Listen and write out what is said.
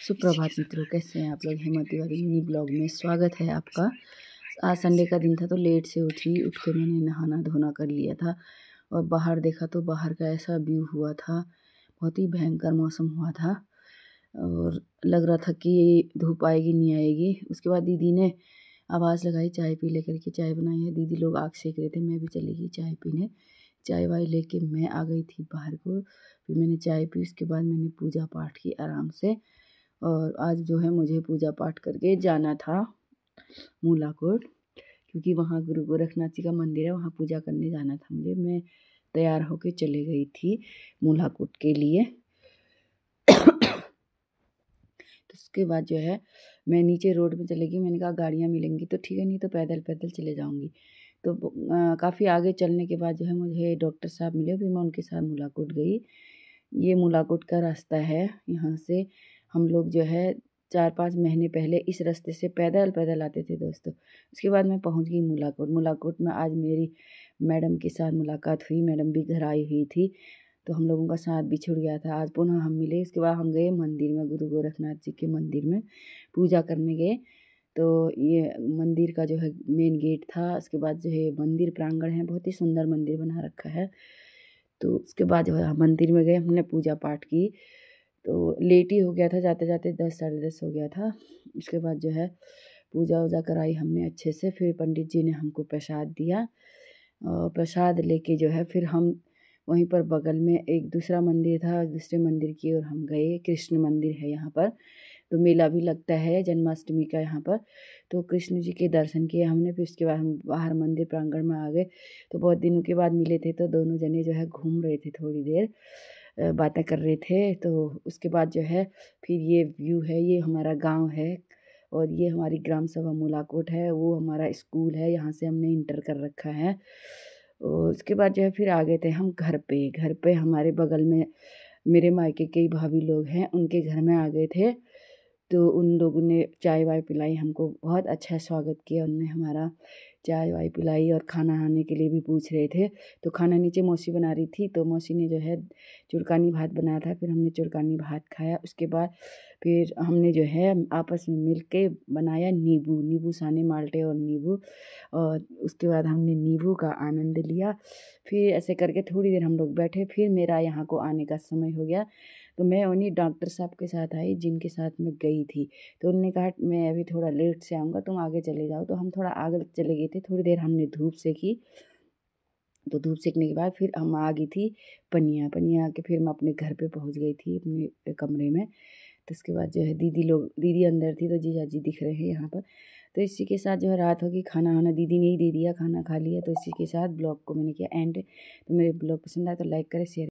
सुप्रभात मित्रों, कैसे हैं आप लोग। हेमा तिवारी मिनी ब्लॉग में स्वागत है आपका। आज संडे का दिन था तो लेट से उठ के मैंने नहाना धोना कर लिया था और बाहर देखा तो बाहर का ऐसा व्यू हुआ था, बहुत ही भयंकर मौसम हुआ था और लग रहा था कि धूप आएगी नहीं आएगी। उसके बाद दीदी ने आवाज़ लगाई, चाय पी लेकर के चाय बनाई है। दीदी लोग आग सेक रहे थे, मैं भी चली गई चाय पीने। चाय वाय लेके मैं आ गई थी बाहर को। फिर मैंने चाय पी, उसके बाद मैंने पूजा पाठ की आराम से। और आज जो है मुझे पूजा पाठ करके जाना था मूलाकोट, क्योंकि वहाँ गुरु गोरखनाथ जी का मंदिर है, वहाँ पूजा करने जाना था मुझे। मैं तैयार होके चले गई थी मूलाकोट के लिए। तो उसके बाद जो है मैं नीचे रोड में चले गई। मैंने कहा गाड़ियाँ मिलेंगी तो ठीक है, नहीं तो पैदल पैदल चले जाऊँगी। तो काफ़ी आगे चलने के बाद जो है मुझे डॉक्टर साहब मिले, फिर मैं उनके साथ मूलाकोट गई। ये मूलाकोट का रास्ता है। यहाँ से हम लोग जो है 4-5 महीने पहले इस रास्ते से पैदल पैदल आते थे दोस्तों। उसके बाद मैं पहुँच गई मूलाकोट। मूलाकोट में आज मेरी मैडम के साथ मुलाकात हुई, मैडम भी घर आई हुई थी, तो हम लोगों का साथ भी छूट गया था। आज पुनः हम मिले। उसके बाद हम गए मंदिर में, गुरु गोरखनाथ जी के मंदिर में पूजा करने गए। तो ये मंदिर का जो है मेन गेट था। उसके बाद जो है मंदिर प्रांगण है, बहुत ही सुंदर मंदिर बना रखा है। तो उसके बाद जो है मंदिर में गए, हमने पूजा पाठ की। तो लेट ही हो गया था, जाते जाते 10 साढ़े 10 हो गया था। उसके बाद जो है पूजा वूजा कराई हमने अच्छे से। फिर पंडित जी ने हमको प्रसाद दिया और प्रसाद लेके जो है फिर हम वहीं पर बगल में एक दूसरा मंदिर था, दूसरे मंदिर की ओर हम गए। कृष्ण मंदिर है यहाँ पर, तो मेला भी लगता है जन्माष्टमी का यहाँ पर। तो कृष्ण जी के दर्शन किए हमने। फिर उसके बाद हम बाहर मंदिर प्रांगण में आ गए। तो बहुत दिनों के बाद मिले थे, तो दोनों जने जो है घूम रहे थे, थोड़ी देर बातें कर रहे थे। तो उसके बाद जो है फिर ये व्यू है, ये हमारा गांव है और ये हमारी ग्राम सभा मूलाकोट है। वो हमारा स्कूल है, यहाँ से हमने इंटर कर रखा है। और उसके बाद जो है फिर आ गए थे हम घर पे हमारे बगल में मेरे मायके के ही भाभी लोग हैं, उनके घर में आ गए थे। तो उन लोगों ने चाय वाय पिलाई हमको, बहुत अच्छा स्वागत किया उनने हमारा। चाय वाय पिलाई और खाना आने के लिए भी पूछ रहे थे। तो खाना नीचे मौसी बना रही थी, तो मौसी ने जो है चुरकानी भात बनाया था, फिर हमने चुरकानी भात खाया। उसके बाद फिर हमने जो है आपस में मिल के बनाया नींबू साने माल्टे और नींबू, और उसके बाद हमने नींबू का आनंद लिया। फिर ऐसे करके थोड़ी देर हम लोग बैठे। फिर मेरा यहाँ को आने का समय हो गया, तो मैं उन्हीं डॉक्टर साहब के साथ आई जिनके साथ मैं गई थी। तो उन्होंने कहा मैं अभी थोड़ा लेट से आऊँगा, तुम आगे चले जाओ। तो हम थोड़ा आगे चले गए थे, थोड़ी देर हमने धूप सेकी। तो धूप सेकने के बाद फिर हम आ गई थी पनिया आके फिर मैं अपने घर पे पहुंच गई थी, अपने कमरे में। तो उसके बाद जो है दीदी अंदर थी, तो जीजा जी दिख रहे हैं यहाँ पर। तो इसी के साथ जो है रात होगी, खाना वाना दीदी ने ही दे दिया, खाना खा लिया। तो इसी के साथ ब्लॉग को मैंने किया एंड। तो मेरे ब्लॉग पसंद आया तो लाइक करें, शेयर